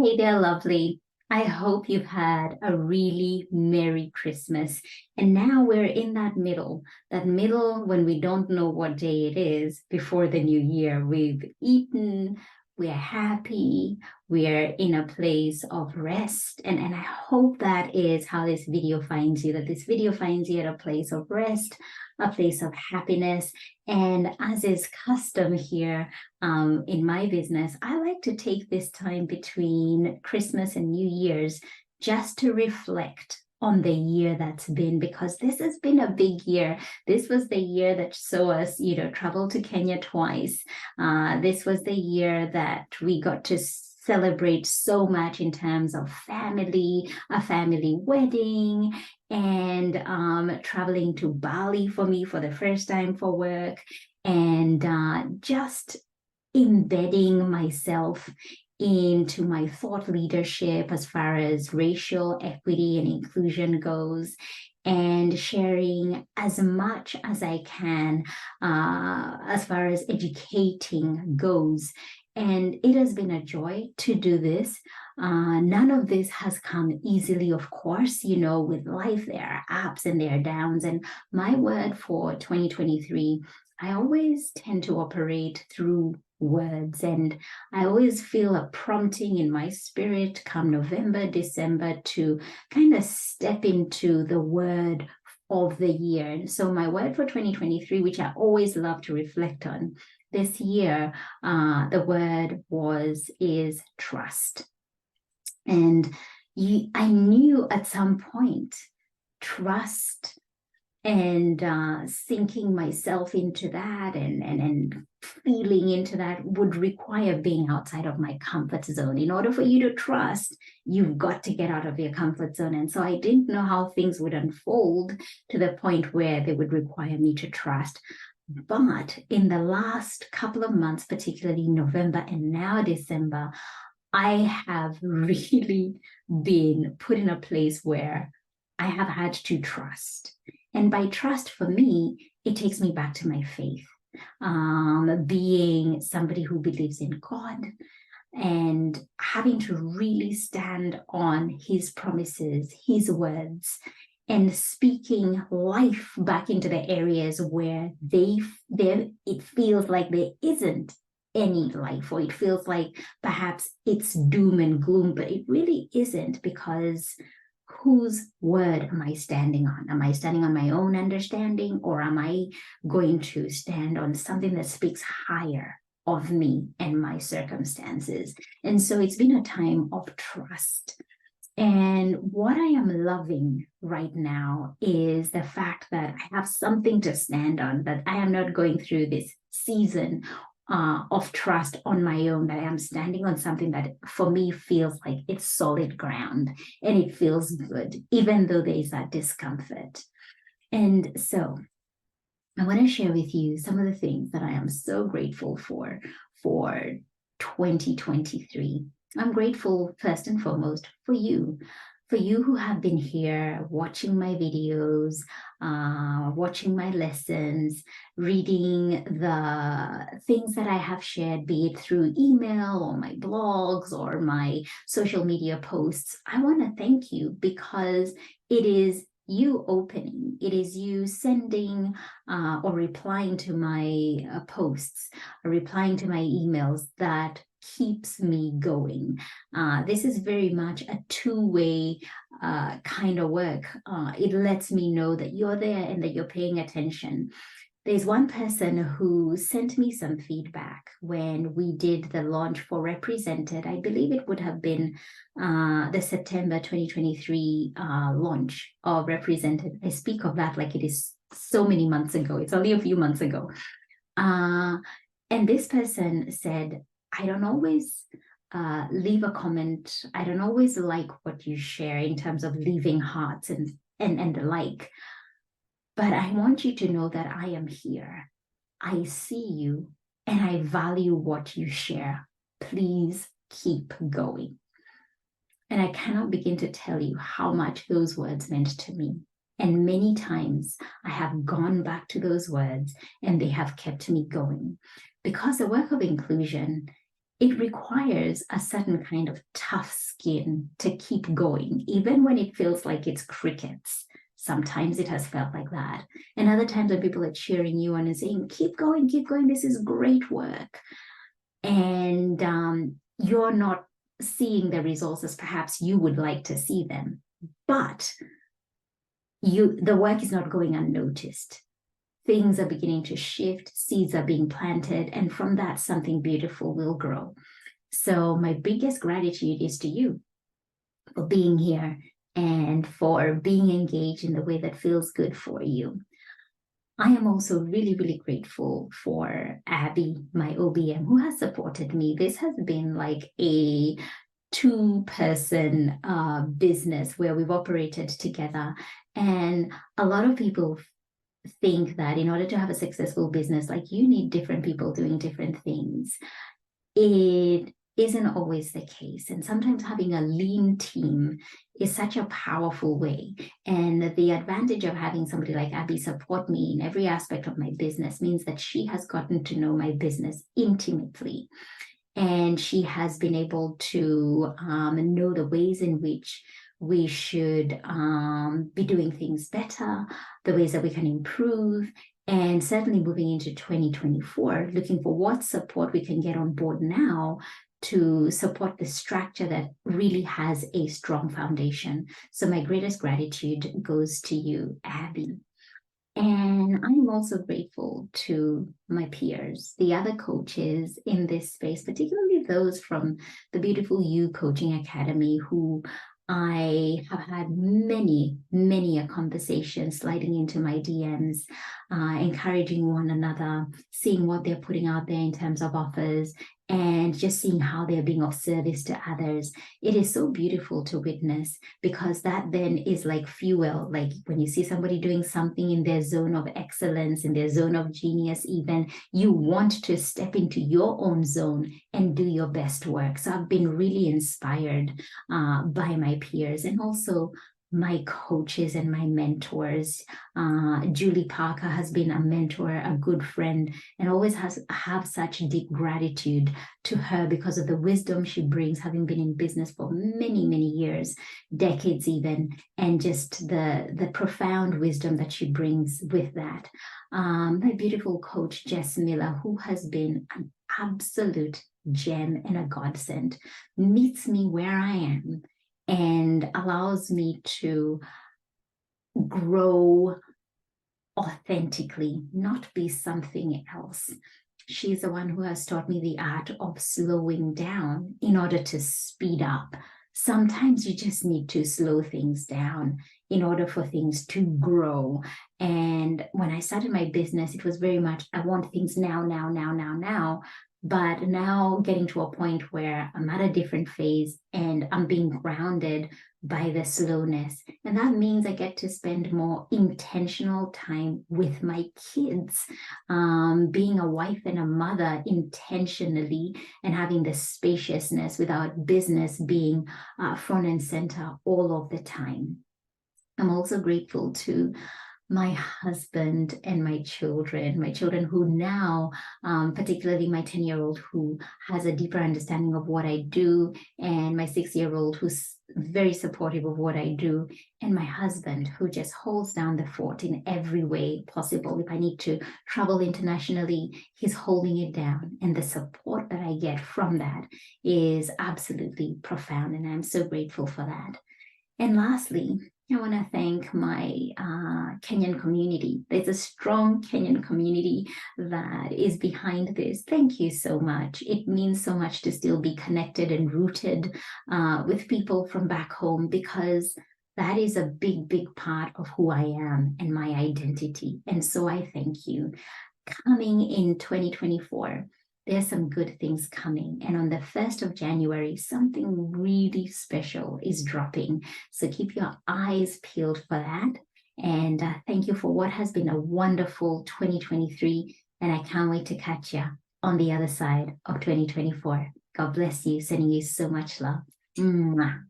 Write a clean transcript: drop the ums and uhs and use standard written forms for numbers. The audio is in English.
Hey there, lovely. I hope you've had a really Merry Christmas. And now we're in that middle when we don't know what day it is before the new year. We've eaten, we're happy, we're in a place of rest. And I hope that is how this video finds you, that this video finds you at a place of rest, a place of happiness. And as is custom here, in my business, I like to take this time between Christmas and New Year's just to reflect on the year that's been, because this has been a big year. This was the year that saw us, travel to Kenya twice. This was the year that we got to celebrate so much in terms of family, a family wedding, and traveling to Bali for me for the first time for work, and just embedding myself into my thought leadership as far as racial equity and inclusion goes, and sharing as much as I can as far as educating goes. And it has been a joy to do this. None of this has come easily, of course. With life, there are ups and there are downs. And my word for 2023, I always tend to operate through words, and I always feel a prompting in my spirit come November, December to kind of step into the word of the year. And so my word for 2023, which I always love to reflect on this year, the word is trust. And I knew at some point trust and sinking myself into that and feeling into that would require being outside of my comfort zone. In order for you to trust, you've got to get out of your comfort zone. And so I didn't know how things would unfold to the point where they would require me to trust. But in the last couple of months, particularly November and now December, I have really been put in a place where I have had to trust. And by trust, for me, it takes me back to my faith, being somebody who believes in God and having to really stand on his promises, his words, and speaking life back into the areas where it feels like there isn't any life, or it feels like perhaps it's doom and gloom, but it really isn't, because whose word am I standing on? Am I standing on my own understanding, or am I going to stand on something that speaks higher of me and my circumstances? And so it's been a time of trust. And what I am loving right now is the fact that I have something to stand on, that I am not going through this season of trust on my own, that I am standing on something that for me feels like it's solid ground and it feels good, even though there is that discomfort. And so I want to share with you some of the things that I am so grateful for 2023. I'm grateful first and foremost for you who have been here watching my videos, watching my lessons, reading the things that I have shared, be it through email or my blogs or my social media posts. I want to thank you, because it is you opening, it is you sending or replying to my posts, or replying to my emails that keeps me going. This is very much a two-way kind of work. It lets me know that you're there and that you're paying attention. There's one person who sent me some feedback when we did the launch for Represented. I believe it would have been the September 2023 launch of Represented. I speak of that like it is so many months ago. It's only a few months ago. And this person said, I don't always leave a comment. I don't always like what you share in terms of leaving hearts and the like. But I want you to know that I am here. I see you and I value what you share. Please keep going. And I cannot begin to tell you how much those words meant to me. And many times I have gone back to those words and they have kept me going. Because the work of inclusion it requires a certain kind of tough skin to keep going, even when it feels like it's crickets. Sometimes it has felt like that. And other times when people are cheering you on and saying, keep going, this is great work. And you're not seeing the results as perhaps you would like to see them. But the work is not going unnoticed. Things are beginning to shift, seeds are being planted, and from that, something beautiful will grow. So my biggest gratitude is to you for being here and for being engaged in the way that feels good for you. I am also really, really grateful for Abby, my OBM, who has supported me. This has been like a two-person business where we've operated together. And a lot of people think that in order to have a successful business, like you need different people doing different things. It isn't always the case. And sometimes having a lean team is such a powerful way. And the advantage of having somebody like Abby support me in every aspect of my business means that she has gotten to know my business intimately. And she has been able to know the ways in which we should be doing things better, the ways that we can improve, and certainly moving into 2024, looking for what support we can get on board now to support the structure that really has a strong foundation. So my greatest gratitude goes to you, Abby. And I'm also grateful to my peers, the other coaches in this space, particularly those from the Beautiful You Coaching Academy, who I have had many a conversation sliding into my DMs, encouraging one another, seeing what they're putting out there in terms of offers, and just seeing how they're being of service to others. It is so beautiful to witness, because that then is like fuel. Like when you see somebody doing something in their zone of excellence, in their zone of genius, even, you want to step into your own zone and do your best work. So I've been really inspired by my peers, and also my coaches and my mentors. Julie Parker has been a mentor, a good friend, and always have such deep gratitude to her because of the wisdom she brings, having been in business for many years, decades even, and just the profound wisdom that she brings with that. My beautiful coach, Jess Miller, who has been an absolute gem and a godsend, meets me where I am and allows me to grow authentically, not be something else. She's the one who has taught me the art of slowing down in order to speed up. Sometimes you just need to slow things down in order for things to grow. And when I started my business, it was very much, I want things now. But now getting to a point where I'm at a different phase and I'm being grounded by the slowness. And that means I get to spend more intentional time with my kids, being a wife and a mother intentionally, and having the spaciousness without business being front and center all of the time. I'm also grateful to my husband and my children who now, particularly my 10-year-old who has a deeper understanding of what I do, and my 6-year-old who's very supportive of what I do, and my husband who just holds down the fort in every way possible. If I need to travel internationally, he's holding it down. And the support that I get from that is absolutely profound. And I'm so grateful for that. And lastly, I want to thank my Kenyan community. There's a strong Kenyan community that is behind this. Thank you so much. It means so much to still be connected and rooted with people from back home, because that is a big part of who I am and my identity. And so I thank you. Coming in 2024, there's some good things coming. And on the 1st of January, something really special is dropping. So keep your eyes peeled for that. And thank you for what has been a wonderful 2023. And I can't wait to catch you on the other side of 2024. God bless you. Sending you so much love. Mwah.